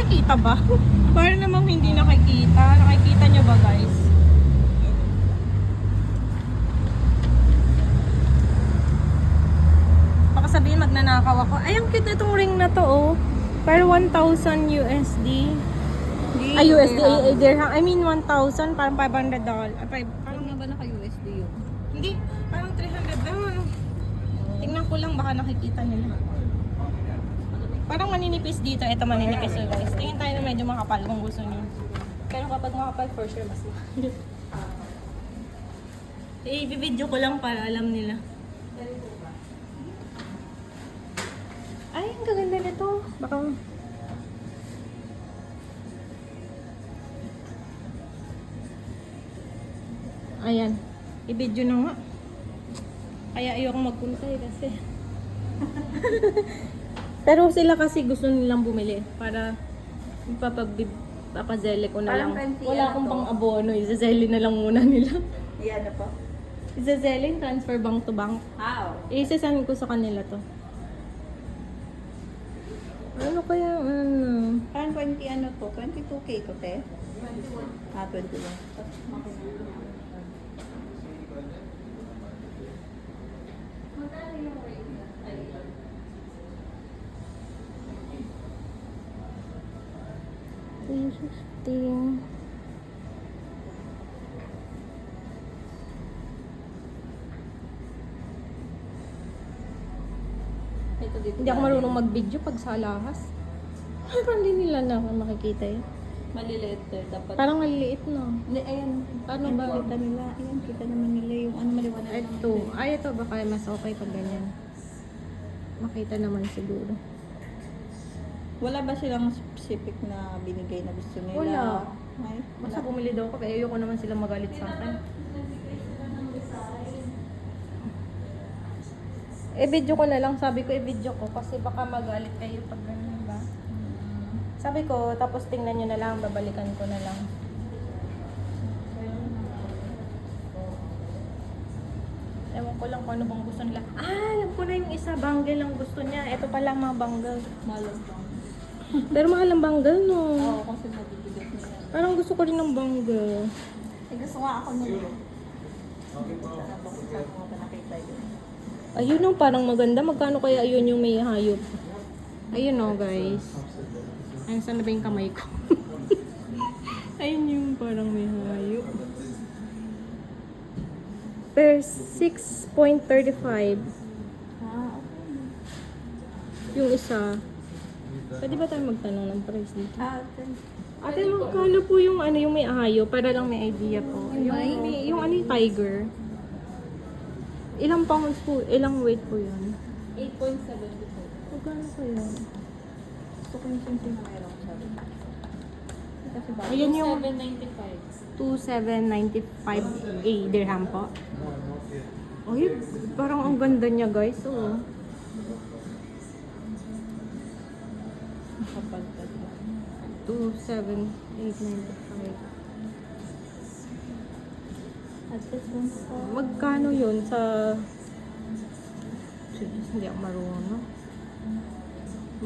nakikita ba? Para namang hindi nakikita. Nakikita nyo ba guys? Baka sabihin magnanakaw ako. Ay, ang cute na itong ring na to oh. Pero 1,000 USD. Ay, USD, ay, dirham. I mean 1,000, parang $500. Parang nga ba naka-USD yun? Hindi, parang 300 lang. Ano? Tingnan ko lang, baka nakikita nila. Parang maninipis dito. Ito maninipis so guys. Tingin tayo na medyo makapal kung gusto nyo. Pero kapag makapal, for sure mas mahal. I-video ko lang para alam nila. Ay, ang gaganda nito. Baka... Ayan. I-video na nga. Kaya ayoko magpunta eh kasi. Pero sila kasi gusto nilang bumili para papazelle ko na lang. Wala akong pang abono. Izazelle na lang muna nila. Yan na po. Izazelle, transfer bank to bank. How? Isasend ko sa kanila to. Ano kaya, ano? Parang 20 ano to? 22K to, te? 21. Ah, 21. $350. Ito dito. Hindi ako marunong mag-video pag sa alahas. Ay, parang hindi nila na ako makikita eh. Maliliit te. Dapat. Parang maliliit no. Hindi, ayan. Paano ba? Kita nila. Ayan, kita naman nila yung ano maliwanag naman. Ito. Ay, ito baka mas okay pag ganyan. Makita naman siguro. Wala ba silang specific na binigay na gusto nila? Wala. Ay, Basta bumili daw ako, pero ayoko naman sila magalit sa akin. I-video ko na lang, sabi ko i-video ko kasi baka magalit kayo pag ganun, ba? Sabi ko, tapos tingnan nyo na lang, babalikan ko na lang. Ewan ko lang kung ano bang gusto nila. Ah, alam ko na yung isa, bangle ang gusto niya. Ito pala ang mga bangle. malam lang. Pero mahal ang bangle, no? Oo, kasi mabibigat nila. Parang gusto ko rin ng bangle. Eh, gusto nga ako nila. Sana ba kung saan mo ba nakita yun? Ayun ang parang maganda. Magkano kaya ayun yung may hayop? Ayun o guys. Ayun, saan na ba yung kamay ko? Ayun yung parang may hayop. Per 6.35. Ah, okay. Yung isa. Pwede ba tayo magtanong ng price dito? Ah, okay. Ate, magkano po yung ano yung may hayop? Para lang may idea po. Yung ano yung tiger. Ilang pounds po? Ilang weight po yun? 8.74. Magkano kaya? Gusto ko yung simple na mayroon sabi. Kasi ba? Ayan yung 795. 2,795 dirham po. Ay, parang ang ganda niya guys. Oh. Kapag 2,795. at this one sa Magkano yun sa... Sige, hindi ako marunong.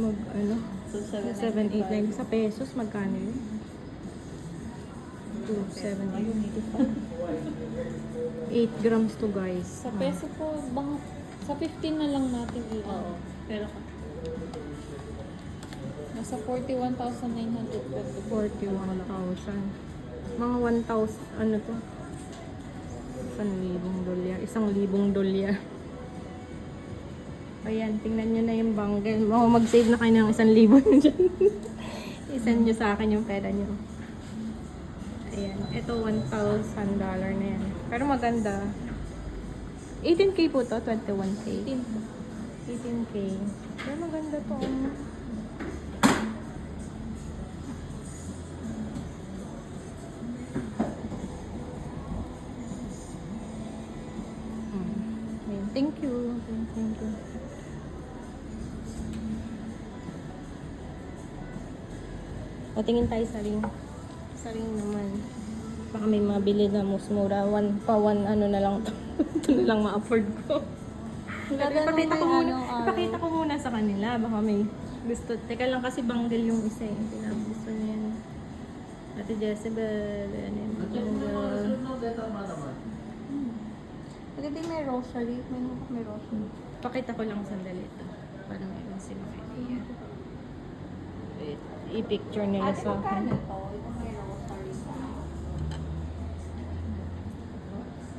Ano? 2,789 sa pesos, magkano yun? 2,785. 8 grams to guys. Sa peso po, bang, sa 15 na lang natin ilan. Oo. Pero ka. Nasa 41,900 po. 41,000. Mga 1,000, ano to? 1,000 dolyar. 1,000 dolyar. Ayan, tingnan nyo na yung bangle. Mag-save na kayo ng 1,000 nyo dyan. I-send nyo sa akin yung pera nyo. Ayan, ito $1,000 na yan. Pero maganda. 18K po to, 21K. 15 po. 18K. Pero maganda to. Ayan, thank you. Thank you. Patingin tayo sa ring. Sa ring naman. Baka may mabili na mas mura. One ano na lang. Ito na lang ma-afford ko. Ipakita ko muna sa kanila. Baka may gusto. Teka lang kasi bangle yung isa eh. Pinabis. Ate Jezebel. Ayan yung Pwede may rosary. May rosary. Pakita ko lang sandali ito. Para meron silang idea. Wait, i-picture nila Ate, sa akin. magkano to? Yung may rosary sa...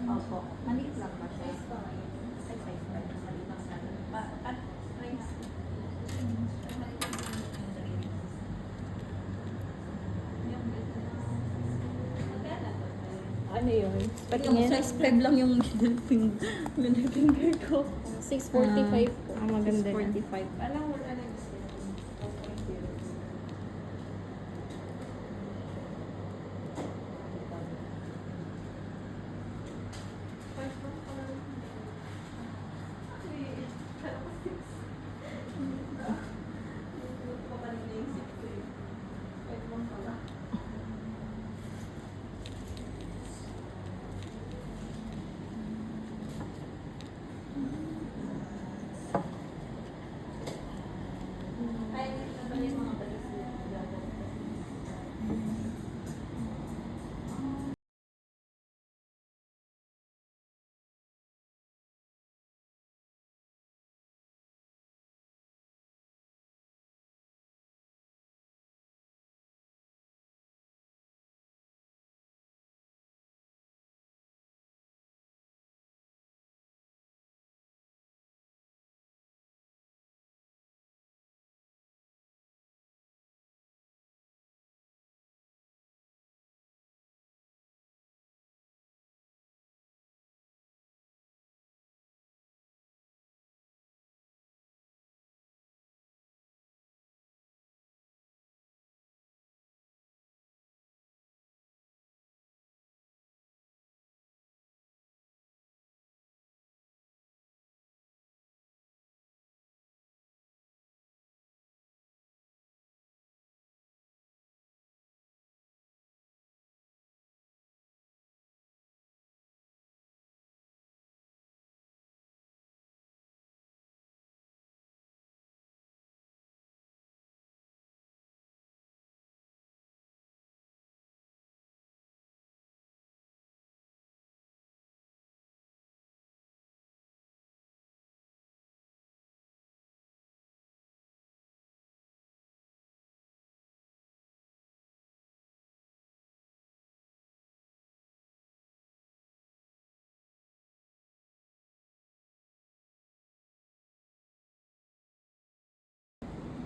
Opo. Maliit lang ba siya? Ay, size pa. Maliit lang siya. At price? Ano yun? Yung Patingin? size 5 lang yung middle finger ko. 645 po. Ang maganda na. 45. Alam mo, ano yung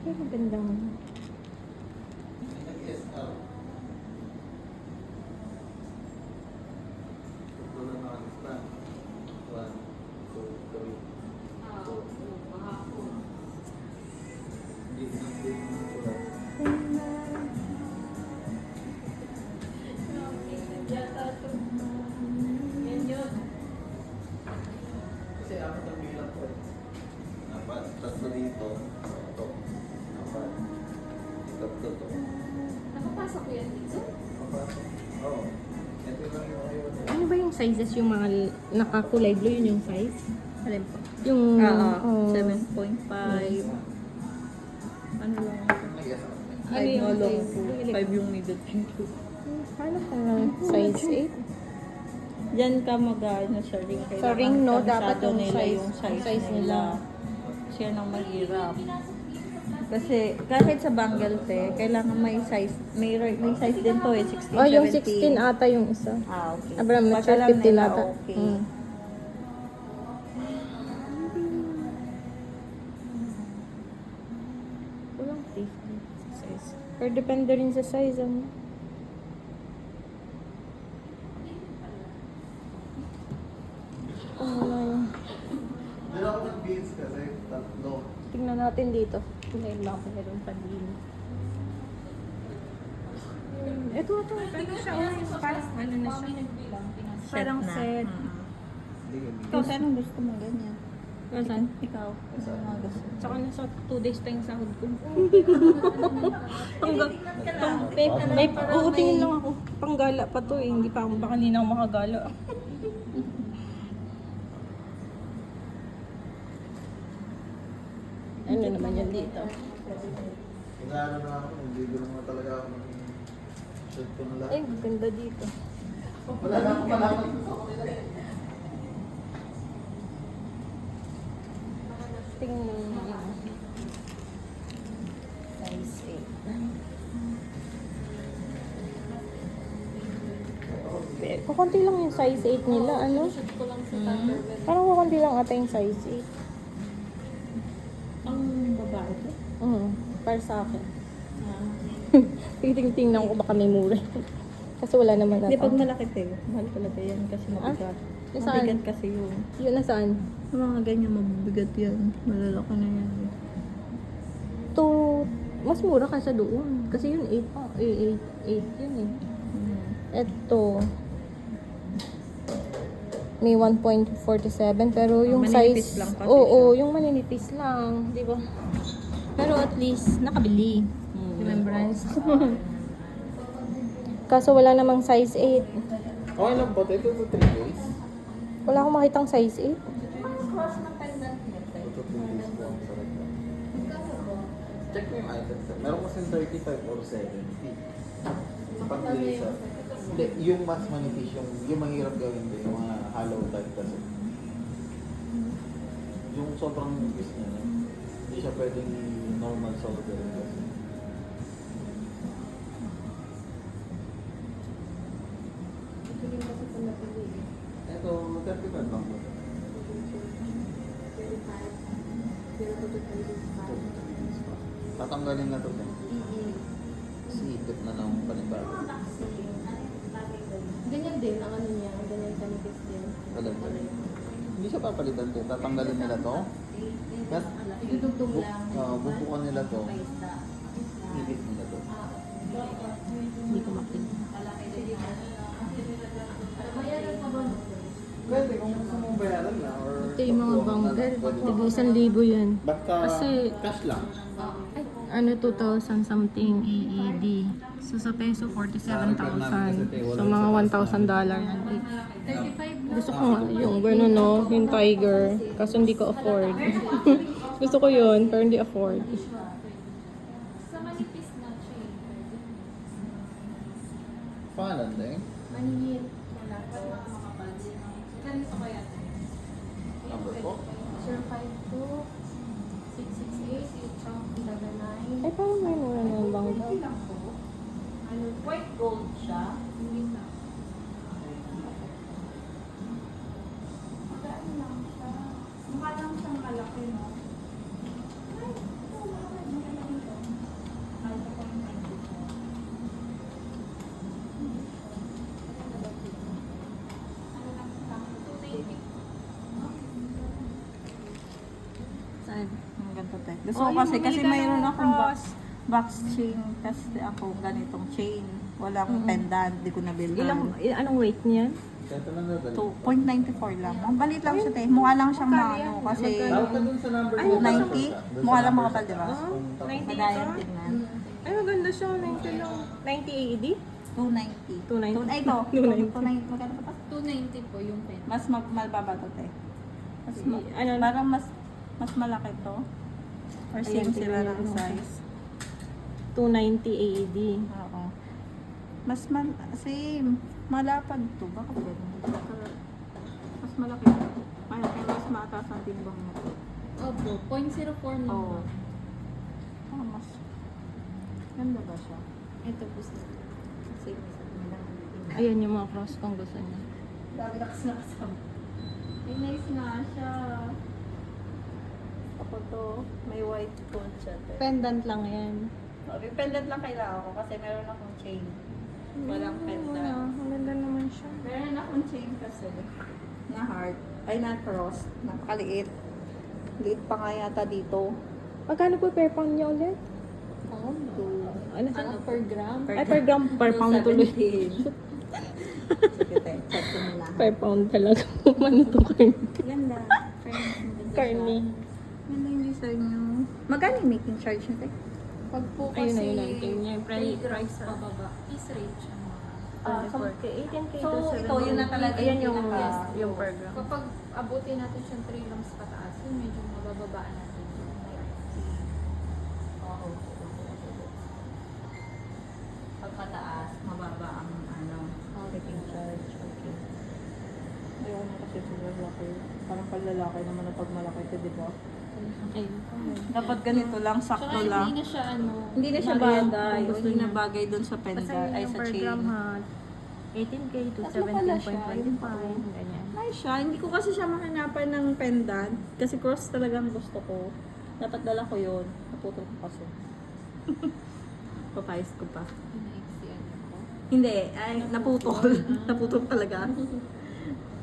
Ay, magandang. Kasi apat ang bilang ko eh. Apat. Tatlo dito. Ito. Apat. Tatlo to. Nakapasok ko yan dito? Apat. Oo. Ito lang yung ayaw. Ano ba yung sizes yung mga nakakulay blue? Yun yung size? Alin po? Yung... oh, 7.5. Ano lang? Yes, ako. 5 Ano yung no long size? po. 5 yung middle finger. Paano kung size 8? Diyan ka mag-ano sa ring. Sa ring, no? Dapat kabisado yung nila size- yung size, size nila. nila. Siya nang mahirap. Kasi kahit sa bangle te, kailangan may size. May size din to eh, 16, Oh, yung 17. 16 ata yung isa. Ah, okay. Abraham, Pag mature alam 15 nila, ata. okay. Mm. Kulang 50 sa size. Pero depende rin sa size, ano? Oh, wala yun. Doon ako nag-beads kasi tatlo. Tingnan natin dito. Ngayon lang ako meron pa din. Ito. Ano siya? Parang ano na siya? Parang na. set. Hindi ka Ikaw, anong gusto mo ganyan? Saan? Ikaw, ano mga gusto mo? Tsaka nasa 2 days pa yung sahod ko. May uutingin lang ako. Panggala pa to eh. Hindi pa ako, baka hindi na ako makagala. Ano naman yan dito? Inaano na ako, hindi ko naman talaga ako Suit ko na lahat. Ay, ganda dito. Wala na akong malaman sa kanila eh. Tingnan mo. Size 8. Kukunti lang yung size 8 nila, ano? Shoot ko lang sa Tupperware. Parang kukunti lang ata yung size Ang babae to? 8. Para sa akin. Ah. Tingnan ko baka may mura. Kasi wala naman Hindi, pag ata. malaki tayo, mahal talaga yan kasi mabigat. yung saan? Mabigat kasi yun. Yun na saan? Yung mga ganyan, mabibigat yan. Malalaki na yan. To, mas mura kaysa doon. Kasi yun 8 pa. 8 yun eh. Ito, may 1.47 pero yung Maninipis size lang kasi oo, siya. yung maninipis lang, di ba? Pero at least nakabili. Remembrance. Kaso wala namang size 8. Okay lang po, ito 3 days. Wala akong makitang size 8. Ito 3 days po ang sarap. Check mo yung items. Meron kasi 35 or 70. Pag laser. Hindi, yung mas manipis, yung mahirap gawin din, yung mga hollow type kasi. Yung sobrang nipis niya, no? Hindi siya pwedeng normal solder kasi. Ito, 35 lang po. Tatanggalin na to din. Siipit na ng panibago. Ganyan din, ang ano niya, ganyan kanipis din. Kalagdag. Hindi siya papalitan din. Tatanggalin nila to. Yes. Idudugtong lang. Bubukan nila to. Ibit nila to. Hindi ko makita. Pwede kung gusto mong bayaran na or... Ito yung mga bangger. Tig 1,000 yan. Basta Kasi- cash lang. Ano, 2,000 something AED. So sa peso, 47,000. So mga $1,000 yan. 35 Gusto ko nga yung gano'n, no? Yung tiger. Kaso hindi ko afford. Gusto ko yun, pero hindi afford. sa manipis na siya eh. Pangalan din. Manihit. Wala pa makapal. Ganito kaya? Number po. 052-668-79. Ay, parang may mura na yung bangga. Ano, white gold siya? Hindi na. Magkano lang siya? Mukha lang siyang malaki, no? Ay, ito, maganda ito. Kahit ako yung medyo. Ano lang siya? 280. Saan? Ang ganito tayo. Gusto Oh, ko yung kasi, bumili ka mayroon ng akong cross. box chain. Kasi ako ganitong chain. Walang pendant. Di ko nabilhan. Anong weight niyan? Ito lang na dali. 2.94 lang. Ang balit lang siya, te. Mukha lang siyang ano. Kasi Tawag ka dun sa number Ay, mo. 90. Mukha lang makapal, di ba? 90 Madayan ito? tingnan. Ay, maganda siya. 90 lang. 90 AED? 290. 290. Ay, ito. 290. 290. Magkano pa to? 290 po yung pen. Mas malbaba to, te. Mas Ano? parang mas malaki to. Or same Ayan, sila tingnan ng mo. size. 290 AED. Oo. Same. Malapad to. Baka ganun. Mas malaki to. Kaya mas mataas ang timbang mo. Opo, 0.04 na Oo. ba? Mas ganda ba siya? Ito po sir. Same sa nila. Ayan yung mga cross kung gusto niya. Dami nakasama. Ay, nice nga siya. Ako to, may white gold siya. te. Pendant lang yan. May pendant lang kailangan ko kasi meron akong chain. Walang Wala. pendant. Ang ganda naman siya. Meron akong chain kasi na heart. Ay, na cross. Napakaliit. Liit pa nga yata dito. Magkano po per pound niya ulit? Pound? Ano siya? Ano per gram? Ay, per gram, per pound tuloy. 217. Sige, te. Check ko muna. Per pound talaga. Ano to karni? Ganda. Fairness, ang ganda Karni. siya. Ganda yung design nyo. Magkano yung making charge nyo, te? Pag po Ayun kasi na, yun na, tingnan niya yung price price, pababa. Is rate siya. 18K So, to 7. ito, yun na talaga Ayan yung yung, pinaka- yung per gram. Kapag abutin natin siyang 3 grams pataas, yun medyo mabababaan natin. Oo. Pag mataas, mababa Lalaki. Parang palalaki naman na pag malaki ito, di ba? Ayun pa. Dapat ganito lang, Tsaka sakto lang. hindi na siya ano. Hindi na siya maliit bagay. kung gusto Hindi na niya. bagay dun sa Basta pendant, ay yung sa per chain. gram ha, 18K to Tatlo pala siya, 17.25, ganyan. Nice siya. Hindi ko kasi siya mahanapan ng pendant. Kasi cross talagang gusto ko. Dapat dala ko yun. Naputol ko kasi. Papayos ko pa. Pinaiksi ko. Hindi. Ay, naputol. naputol talaga.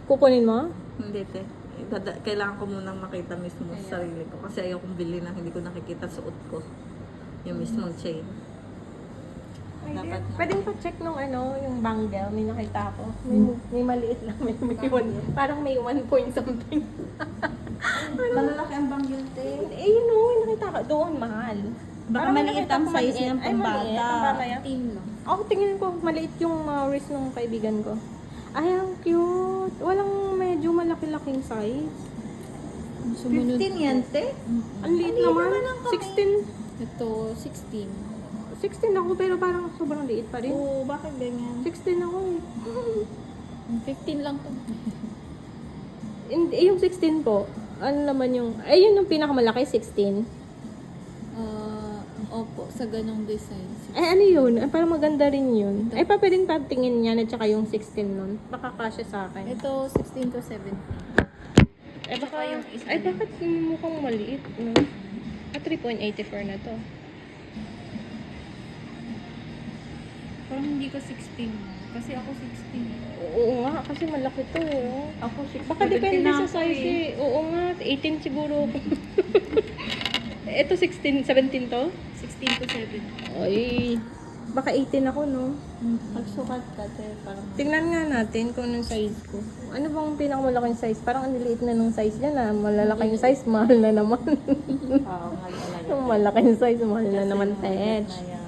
Kukunin mo? Hindi, te. Kailangan ko munang makita mismo sa sarili ko. Kasi ayaw kong bilhin na hindi ko nakikita suot ko. Yung mismong chain. Dapat na. Pwedeng pa-check nung ano, yung bangle, may nakita ako. May maliit lang, may one, parang may 1 point something. Malalaki ang banggil, te. Eh, yun o, may nakita ka. Doon, mahal. Baka Parang maliit nakita ang ko size maliit. niya Ay, pang maliit. bata. Ang bata yan. Team lang. Ako tingin ko, maliit yung wrist ng kaibigan ko. Ay, ang cute. Walang medyo malaki-laking size. Sumunod 15 yan, te. Ang liit Ang liit naman. naman ang kamay. 16. Ito, 16. 16 ako, pero parang sobrang liit pa rin. Oo, bakit ganyan? 16 ako eh. 15 lang to. Hindi, yung 16 po, ano naman yung, ay yun yung pinakamalaki, 16. Opo, sa ganong design. Ay, ano yun? Ay, parang maganda rin yun. Ay, pa pwedeng tatingin niya at saka yung 16 nun. Baka kasya sa akin. Ito, 16 to 17. Ay, baka, yung isa ay, bakit mukhang maliit, no? Ah, 3.84 na to. Parang hindi ko 16 mo. Kasi ako 16. Oo nga, kasi malaki to eh. Oh. Ako, 6. Baka depende sa size eh. Oo nga, 18 siguro ako. Ito 16, 17 to? 16 to 17. Ay, baka 18 ako, no? Magsukat ka, te. Parang Tingnan nga natin kung anong size ko. Ano bang pinakamalaking size? Parang ang liliit na nung size niya na. Malalaking size, mahal na naman. mahal talaga. Yung malaking size, mahal na Kasi naman, yung maliit Tej. na yan.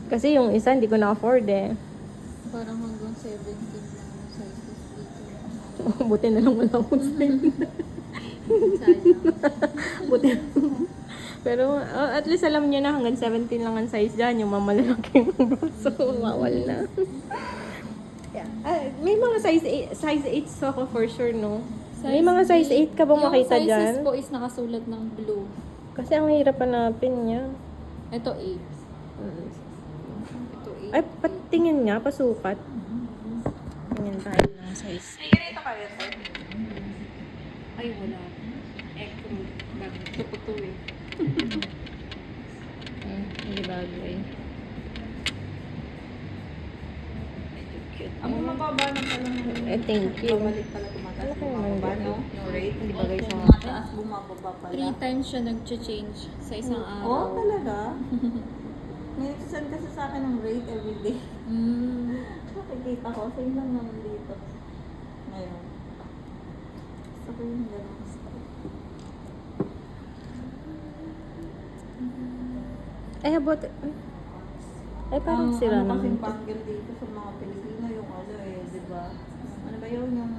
Kasi yung isa, hindi ko na-afford eh. Parang hanggang 17 lang yung sizes dito. Buti na lang wala akong style. Sayang. Buti Pero at least alam niyo na hanggang 17 lang ang size dyan. Yung mamalalaking braso, bawal na. Yeah. May mga size 8 ako for sure, no? May mga size 8 ka bang makita Yung sizes dyan? po is nakasulat ng blue. Kasi ang hirap hanapin niya. Ito 8. Mm. Ito 8. Ay, patingin nga, pasukat. Tingin tayo ng size. Ay, ganito ka rin, te. Ay, wala. Ekro. Ito po to eh. Hindi bagay. Ang mababa na pala ng Thank you. Babalik pala tumataas. Wala kang Bumababa, naman no? Yung rate. Hindi bagay sa Tumataas, bumababa pala. 3 times siya nag-change sa isang araw. Oh, talaga? May nagsasend kasi sa akin ng rate everyday. Nakikita ko, same lang naman dito. Ngayon. Gusto ko yung ganun style. Ay, about... Ay, parang sira ano naman kasing to. bangle dito sa mga Pilipino, yung ano eh, di ba? Ano ba yun, yung...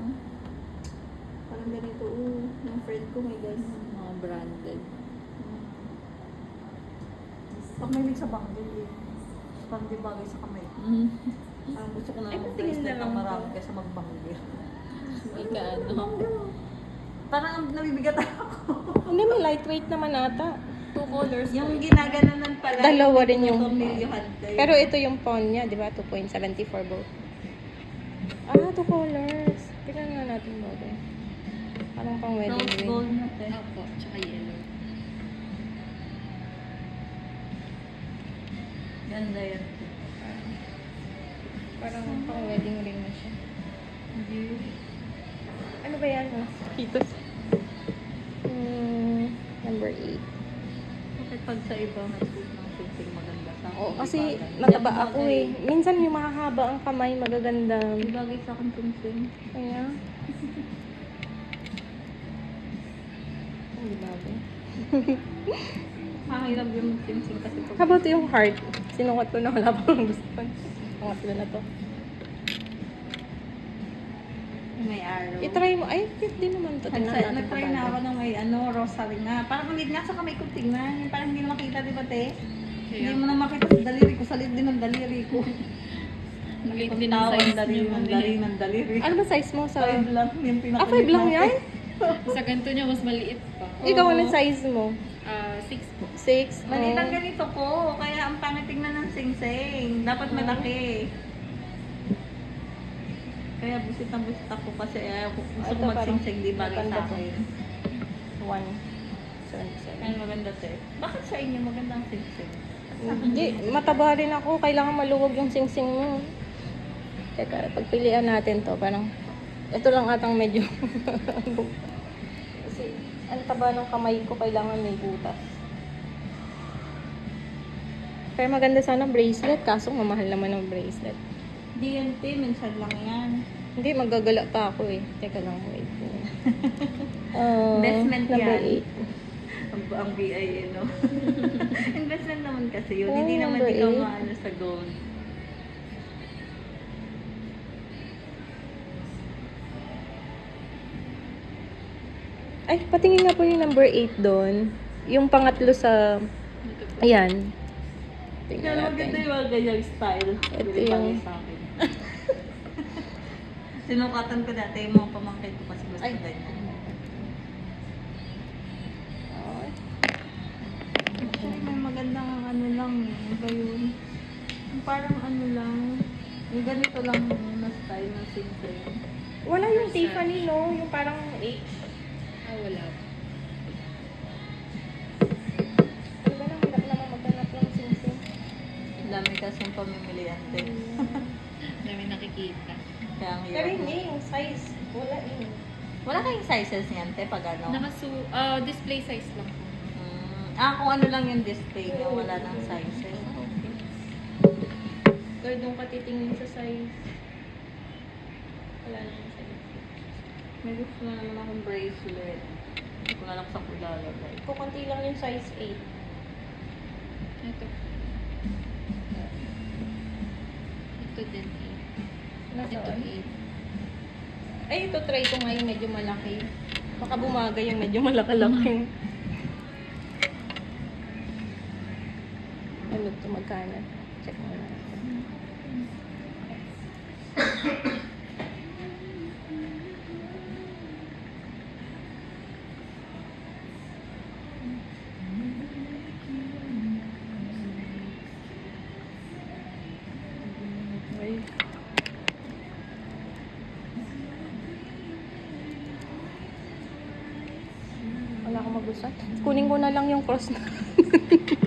Parang ganito, yung friend ko may ganyan. Mga branded. Pag may sa bangle eh. Parang di bagay sa kamay. Parang gusto ko na Ay, lang patingin na bracelet lang ang marami to. kaysa magbangle. Ika ano. Parang nabibigat ako. Hindi, may lightweight naman ata. 2 colors. Yung ginaganon pala. Dalawa rin yung... Tornilyohan tayo. Pero ito yung phone niya, di ba? 2.74 volt. Ah, 2 colors. Tingnan nga natin ba ito. Parang pang wedding Rose ring. gold na tayo. Opo, tsaka yellow. Ganda yan. Parang pang wedding ring na siya. Hindi. Ano ba yan? Kitos. Number 8. Bakit pag sa iba nag-suit ng shooting maganda sa akin? Oo, kasi Di mataba bagay. ako eh. Minsan yung mahahaba ang kamay, magaganda. Di bagay sa akin tung-ting. Kaya? Hindi bagay. Mahirap yung ting-ting kasi pag... How about yung heart? Sinukat ko na wala pang gusto. Sinukat ko na to. may arrow. I-try mo. Ay, cute din naman to. Tingnan natin Nag-try na ako ng may rosary nga. Parang ulit nga sa kamay ko tingnan. Yung parang hindi na makita, di ba te? Hindi mo na makita sa daliri ko. Sa lid din ng daliri ko. Maliit din ang size niyo. Mandali. Ano ba size mo sa... 5 lang yung pinaka. 5 lang yan? Sa ganito niya, mas maliit pa. Ikaw, anong size mo? 6 po. 6? Maliit ang ganito ko, kaya ang pangit tingnan ng sing-sing. Dapat malaki. Kaya busit na busit ako kasi ayaw ko gusto Ito ko mag-sing-sing, di bagay maganda sa to. akin. 1. Kaya maganda to eh. Bakit sa inyo maganda ang sing-sing? Hindi, mataba rin ako. Kailangan maluwag yung sing-sing mo. Teka, pagpilian natin to. Parang, ito lang atang medyo... Kasi, ang taba ng kamay ko, kailangan may butas. Pero maganda sana bracelet, kaso mamahal naman ang bracelet. DNT, minsan lang yan. Hindi, magagala pa ako eh. Teka lang, wait. Investment number yan. 8. Ang BIA, no? Investment naman kasi yun. Oh, Hindi naman number ikaw 8. maano sa gold. Ay, patingin nga po yung number 8 doon. Yung pangatlo sa... Ayan. Tingnan Kaya natin. maganda yung mga ganyang style. Ito Bili pa yung- niya sa akin. Sinukatan ko dati yung mga pamangkin ko kasi gusto Ay. ganyan. Ay. Actually, may magandang ano lang eh. Iba yun. Yung parang ano lang. Yung ganito lang na style ng sing-sing. Wala yung Tiffany, no? Yung parang H. Wala. Ano ba nang hirap naman maghanap ng sing-sing? Ang dami kasing pamimilian din. Dami nakikita. Kaya ang Pero hirap. hindi, yung size. Wala yun. Wala kayong sizes niyan, te, pag ano? Display size lang po. Kung ano lang yung display niya, wala nang sizes. Okay. Pero doon ka titingin sa size. Wala na yung size. May gusto na naman akong bracelet. Hindi ko na lang sa kulalagay. Kukunti lang yung size 8. Ito. Ito din 8. Ito Nasaan? 8. Ay, ito try ko nga yung medyo malaki. Baka bumagay yung medyo malaki-laki. Ano ito, magkano? Check mo na. Wait. Wala akong magustuhan. Kunin ko na lang yung cross na.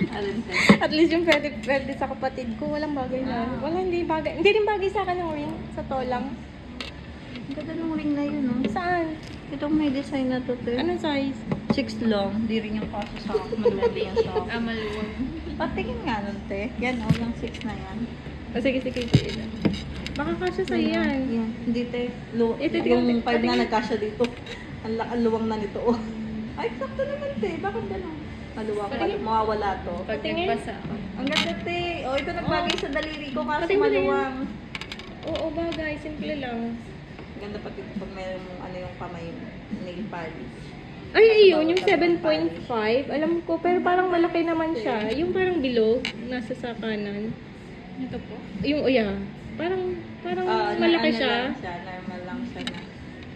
Alin, te? At least yung pwede sa kapatid ko. Walang bagay na. Wala, hindi bagay. Hindi rin bagay sa akin ng ring. Sa to lang. Ang ganda ng ring na yun, no? Saan? Itong may design na to, te. Anong size? 6 long. Di rin yung kaso sa akin. Maganda yung sa akin. Maluwag. Patingin nga nun, te. Yan, yung 6 na yan. Sige. Baka kasya sa yan. Yan. Hindi, te. Ito, Yung 5 patingin. na nagkasya dito. Ang luwang na nito, oh. Ay, sakto naman, te. Bakit gano'n? Maluwang. Patingin. Mawawala to. Pag Patingin. nagbasa ako. Ang ganda, te. Oh, ito nagbagay sa daliri ko kasi Patingin mo na yan. maluwang. Oo, bagay. Simple lang. Ganda pati pag mayroon mong ano yung kamay nail polish. Ay, ayun. Yung 7.5. Alam ko. Pero parang malaki naman siya. Yung parang bilog. Nasa sa kanan. Ito po. Yung, yeah. Parang malaki siya. Normal lang siya na.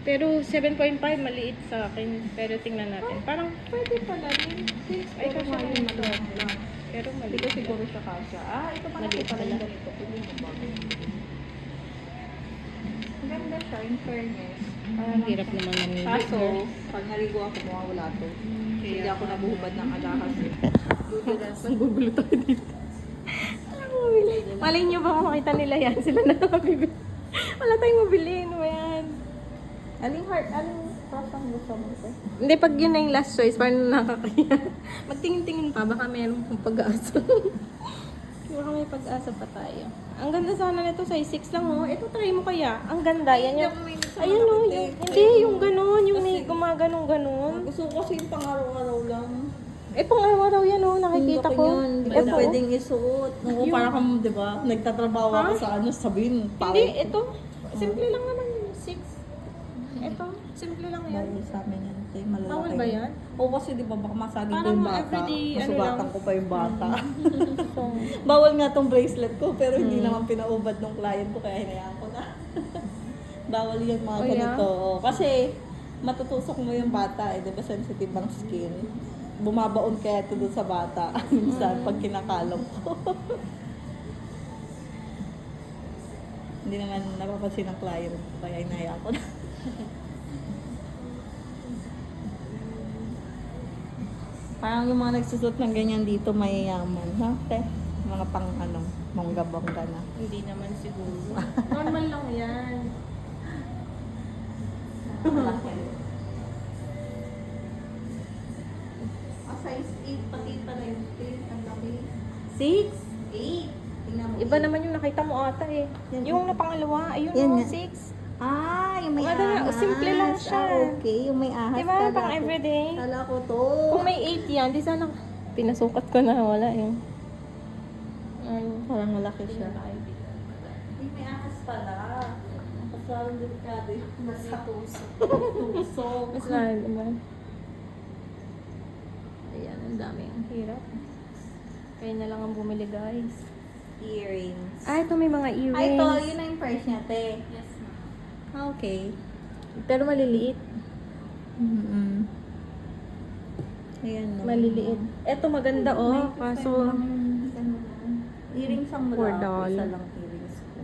Pero 7.5 maliit sa akin. Pero tingnan natin. Parang pwede pala rin. Ay, Puro kasya nga rin yung ito. maluwang lang. Pero Hindi maliit ko siya. siguro siya kasya. Ito pala Maliit pala pala. yung ganito. Pwede mo bagay. Ang ganda siya, in fairness. Parang hirap naman ng Kaso, pag naligo ako, mawawala to. Hindi ako nabuhubad ng alahas eh. Nanggugulo tayo dito. Alam mo, mabili. Malay nyo ba makita nila yan? Sila na mabibili. Wala tayong mabili. Ano ba yan? Aling cross ang gusto mo ito? Hindi, pag yun na yung last choice, parang nakakaya. Magtingin-tingin pa, baka meron pang pag-asa. Baka may pag-asa pa tayo. Ang ganda sana nito, size 6 lang oh. Ito, try mo kaya. Ang ganda. Yan yung... Ayan oh, hindi, yung ganun. Yung may gumaganong-ganon. Gusto ko kasi yung pang-araw-araw lang. Eh, pang araw yan oh, nakikita ko. Hindi Ito. mo pwedeng isuot. Oo, Yung- para kang, di ba, nagtatrabaho Ha? ako sa ano, sabihin, Hindi, ito. Simple lang naman yung 6. Ito, simple lang yan. Bawal sa amin yan. te, malalaki. Bawal ba yan? Oo, kasi di ba baka masagin ko Parang yung bata. everyday, ano Masugatan lang. ko pa yung bata. So, Bawal nga tong bracelet ko, pero hindi naman pinaubad ng client ko, kaya hinayaan ko na. Bawal yung mga Oh, yeah? ganito. Oo, kasi matutusok mo yung bata, eh, di ba sensitive ang skin. Bumabaon kaya ito doon sa bata. Minsan, pag kinakalong ko. Hindi naman napapansin ng client ko, kaya hinayaan ko na. Parang yung mga nagsusot ng ganyan dito mayayaman, ha? Te? Mga pang ano, mongga-bongga na. hindi naman siguro. Normal lang yan. Size 8 pati pala yung tape, ang laki. 6? 8. Tingnan mo. Iba naman yung nakita mo ata eh. Yan. Yung na pangalawa, ayun Yan o, nga. 6. Ah, yung may Ano, ahas. simple lang siya. Ah, okay, yung may ahas. Diba, Kala pang ko- everyday? Kala ko to. Kung may 8 yan, di sana pinasukat ko na wala yung... Parang malaki siya. Ay, may ahas pala. Parang delikado yung nasa tusok. Tusok. Mas mahal naman. Ayan, ang dami. Ang hirap. Kaya na lang ang bumili, guys. Earrings. Ah, ito may mga earrings. Ay, ito, yun na yung price niya, te. Yes, ma'am. Ah, okay. Pero maliliit. Mm-hmm. Ayan no. Maliliit. Ito maganda, oh. Kaso, Earrings ang $4. wala. Isa lang earrings ko.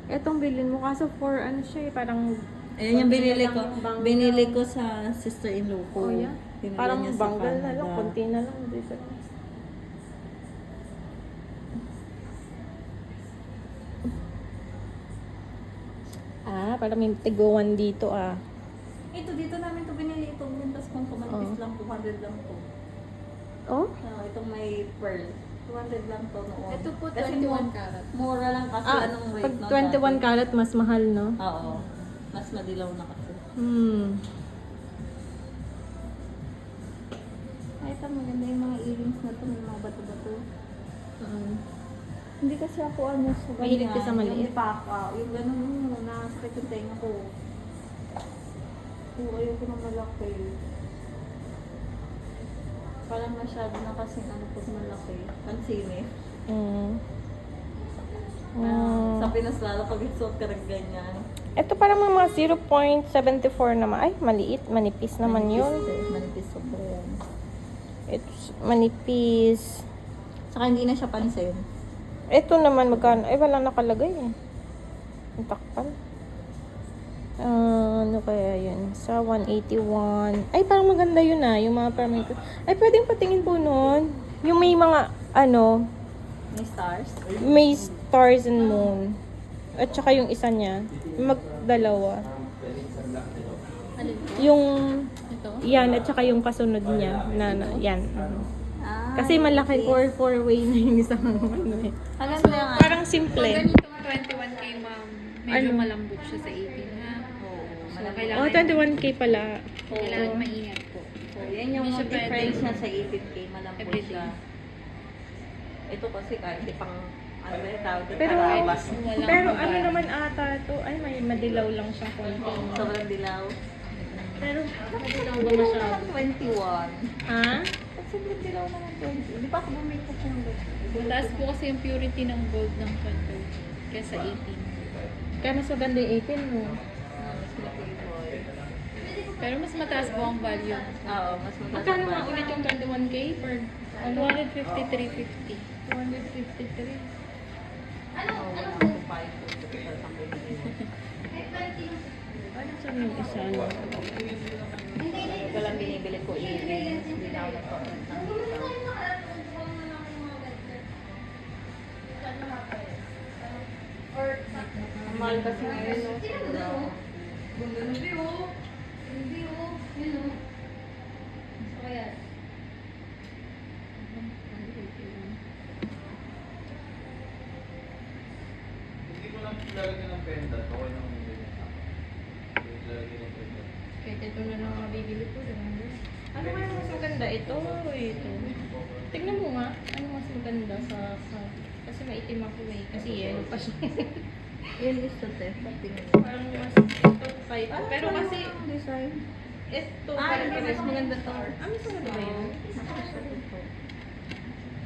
etong bilhin mo. Kaso for ano siya eh, parang... Ayan yung binili ko. Konti na lang yung bangle. Binili ko sa sister-in-law ko. Oh, yeah. Binili Parang niya sa banggal na lang. Canada. Konti na lang. Difference. Ah, parang may tiguan dito ah. Ito, dito namin to binili itong mintas kong tumanipis Oh. lang, 200 lang to. Oh? Itong may pearl. 200 lang to noon. Ito po, Kasi 21 karat. Mura lang kasi Ah, anong rate pag no, 21 dati? karat, mas mahal, no? Oo. Mas madilaw na kasi. Ay, ito maganda yung mga earrings na to, may mga bato-bato. Hindi kasi ako ano sa Mahilig ka sa maliit? Yung paka, yung ganun mo, nakasakit yung tenga ko. Oo, ayoko ng malaki. Parang masyado na kasi ano pag malaki. Pansinin. Sa Pinas lalo pag isuot ka ng ganyan. Ito parang mga 0.74 naman. Ay, maliit. Manipis naman yun. Manipis sobra yan. Ito, manipis. Saka hindi na siya pansin. Ito naman magkano? Ay, wala nakalagay eh. Ang takpan. Ano kaya yun? Sa 181. Ay, parang maganda yun ah. Yung mga parang... Ay, pwedeng patingin po nun. Yung may mga, ano, May stars. may stars and moon. At saka yung isa niya. Magdalawa. Alin po? Yung... Ito? Yan, at saka yung kasunod niya. Yan. Ah, Kasi malaki four-way na yung isang ano eh. Alam mo yung Parang Pag simple. ganito nga 21K, ma'am, medyo Ano? malambot siya sa 18, ha? Oo, So, malaki. kailangan, Oh, 21K pala. kailangan maingat po. So, yan yung Hindi siya difference pwedeng niya sa 18K. Malambot everyday. siya. Ito kasi kahit pang ano ba yung tawag? Pero, Karawas. Walang pero pagbago. ano naman ata to? Ay, may madilaw lang siyang konti. Sobrang dilaw. Pero, madilaw ba masyado? 21. Ha? At sobrang dilaw naman 20. Di ba ako bumili ko ng Mataas po kasi yung purity ng gold ng 20 kesa 18. Kaya mas maganda yung 18 mo. Pero mas mataas po ang value. Oo, mas mataas. Magkano ang nga value. ulit yung 21K per... 253.50. 253. Oo, wala akong payo po sa isang bumili. Ano sa yung isa? No? Walang binibili ko earrings. Hindi na ako nagpapalit ng dito. Mahal kasi ngayon, no? Hindi ko lang lalagyan ng pendant. Okay lang yung ganyan. Hindi lalagyan ng pendant. Kahit ito na lang mabibili ko. Ano kaya mas maganda? Ito o ito? Tignan mo nga. Ano mas maganda sa... Kasi maitim ako eh. Kasi yellow pa siya. Yun is the test. Patingin. Parang mas ito type. Pero kasi, design. ito Parang parang mas maganda to. mas maganda ba yun?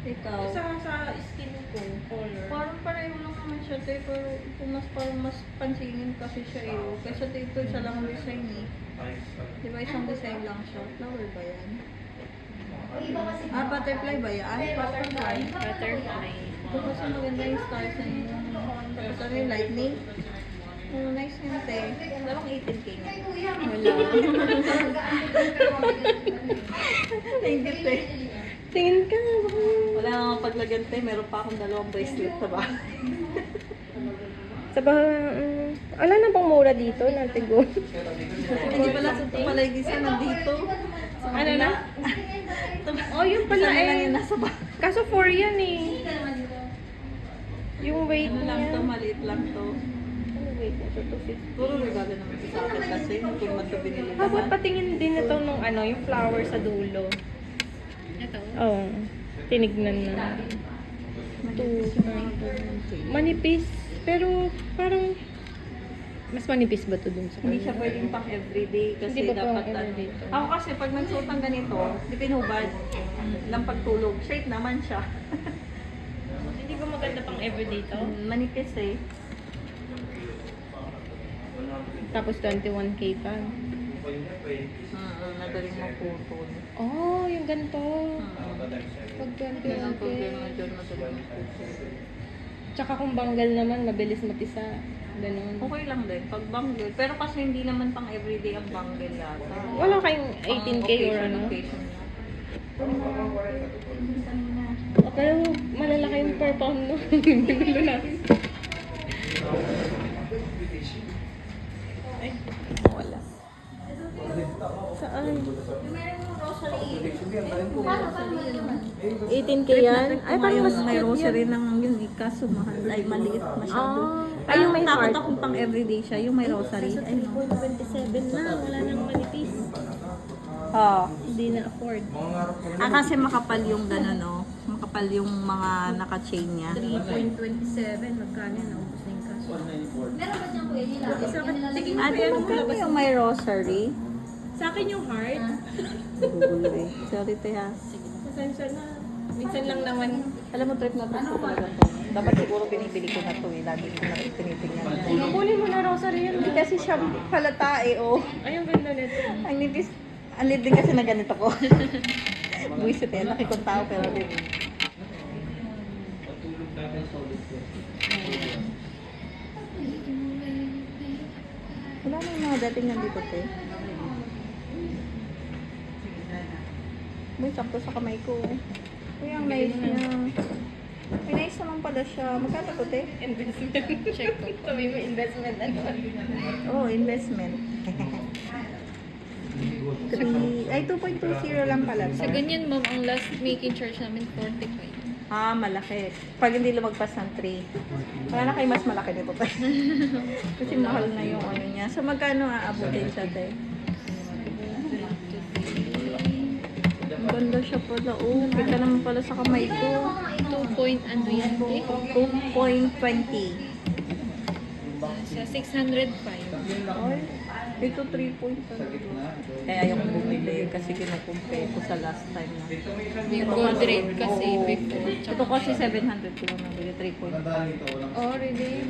Ikaw. Sa skin ko, color. Parang pareho lang naman siya, te, pero ito parang mas pansinin kasi siya eh. Kasi ito isa lang design eh. Di ba isang design lang siya? Flower ba yan? Butterfly ba yan? Butterfly. Butterfly. Ito kasi maganda yung stars na yun. Tapos ano yung lightning? Oh, nice yun, te. Dalawang 18K nga. Wala. Thank you, te. Tingin ka. Wala nga paglagyan, te. Meron pa akong dalawang bracelet sa bahay. Sa ala na bang mura dito? Natigo. Hindi pala sa palay gisa nandito. Sa Ano na? Oh, yun pala Isa na lang eh. yung nasa bahay. Kaso 4 yan eh. Yung weight Ano lang to, niya. maliit lang to. Ano weight niya? So, 250. Puro regalo naman ito sa akin kasi yung tulad ito binili Habot naman. patingin din ito nung ano, yung flower sa dulo. Ito? Oo. Tinignan na. Manipis. Pero parang mas manipis ba to dun sa Hindi siya kanya? pwedeng pang everyday kasi Hindi ba pang dapat everyday to? Ako kasi pag nagsuot ng ganito, di pinubad. Lang pagtulog. Straight naman siya. Hindi ba maganda pang everyday to? Manipis eh. Tapos 21K pa. Madaling maputol. Oh, yung ganito. Pag Yan ang 21K. problema dyan, madaling maputol. Tsaka kung banggal naman, mabilis matisa. Ganun. Okay lang din, pag bangle. Pero kasi hindi naman pang everyday ang bangle yata. Wala kayong 18K or ano? Occasion na. Oh, pero malalaki yung per pound no. Binulo natin. Ay, wala. Saan? 18K yan? Ay, parang mas may cute rosary yan. ng yung kaso mahal. Ay, maliit masyado. Ay, yung may takot heart. akong pang everyday siya. Yung may rosary. Sa Ay, no. 3.27 na. Wala nang manipis. Hindi na afford. Kasi makapal yung gano'n, no? Makapal yung mga naka-chain niya. 3.27. Magkano yun? Naubos na yung cash. Isa ka, tigin mo Ate, yan. magkano yung may rosary? Sa akin yung heart. Gugulo eh. Sorry, te ha. Pasensya na. Minsan lang naman. Alam mo, trip na trip ko talaga to. Dapat siguro binibili ko na to eh. Lagi ko na tinitingnan niya. Kunin mo na rosary yan. Hindi kasi siya halata eh, oh. Ay, ang ganda nito. Ang nipis. Ang lit din kasi na ganito ko. Buisit eh. Laki kong tao pero lit. Wala na yung mga dating nandito, te. May sakto sa kamay ko. Uy, ang nice niya. May nice naman pala siya. Magkano to, te? Investment. Check ko. Sabi mo investment ano. Oh, investment. 2.20 lang pala to. Sa ganyan, ma'am, ang last making charge namin 45. Malaki. Pag hindi lumagpas ng 3. Wala na kayo mas malaki nito, te. Kasi mahal na yung ano niya. So, magkano aabutin siya, te? Ang ganda siya pala. Oh, kita naman pala sa kamay ko. 2 point ano yan, eh? 2.20. Sa 605. Ay, ito 3 points. Kaya ayaw ko bumili kasi kinukumpare ko sa last time na. Yung gold rate kasi before. Ito kasi 700 ko lang nabili. 3.5. Oh, really?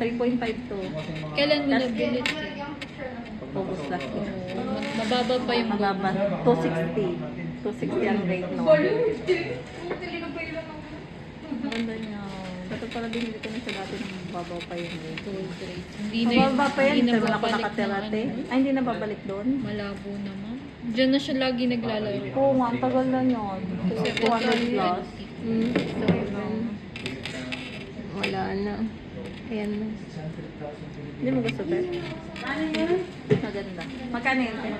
3.5 to. Kailan mo nabili? August last year. Mababa pa yung gold. Mababa. 260. 260 ang rate no. Ang ganda niya. Dapat pala binili ko na siya dati ng mababaw pa yung rate. Gold rate. Hindi na Mababa pa yan. hindi Hindi na ako babalik nakatira, ng te. ano. Ay, hindi na babalik doon. Malabo naman. Diyan na siya lagi naglalaro. Oo nga, ang tagal na yun. 200 plus. Wala na. Ayan na. Hindi mo gusto, te? Maganda. Magkano yun, te?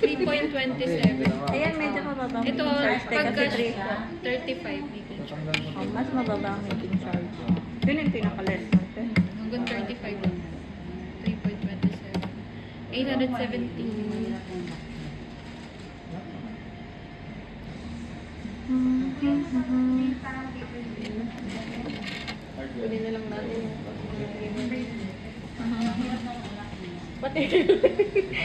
3.27. Ayan, medyo mababa ang Ito, making charge, te. pagka Kasi 35 making charge. mas mababa ang making charge. Yun yung pinaka-less mo, te. Hanggang 35 lang. 3.27. 817. Pili na lang natin yung pati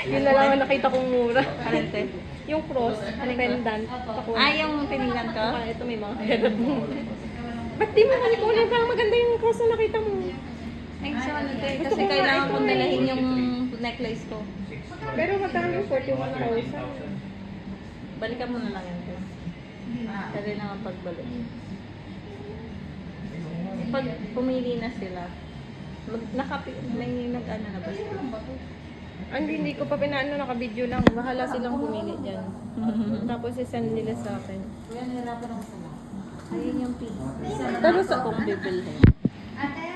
yun na lang ang nakita kong mura. Arente. Yung cross, pendant. Ah, yung tinignan ko? Ito may mga hirap mo. Ba't di mo kasi kunin? Parang maganda yung cross na nakita mo. Ay, so ano te? Gusto Kasi ko nga kailangan ito kong eh. dalahin yung necklace ko. Pero magkano yung 41,000? Balikan mo na lang yan te. Dali lang ang pagbalik. Pag pumili na sila, may nag-ano na ba sila? Hindi ko pa pinaano, naka-video lang. Bahala silang pumili dyan. Tapos isend nila sa akin. Ayun yung pin. Pero sa Kung bibilhin.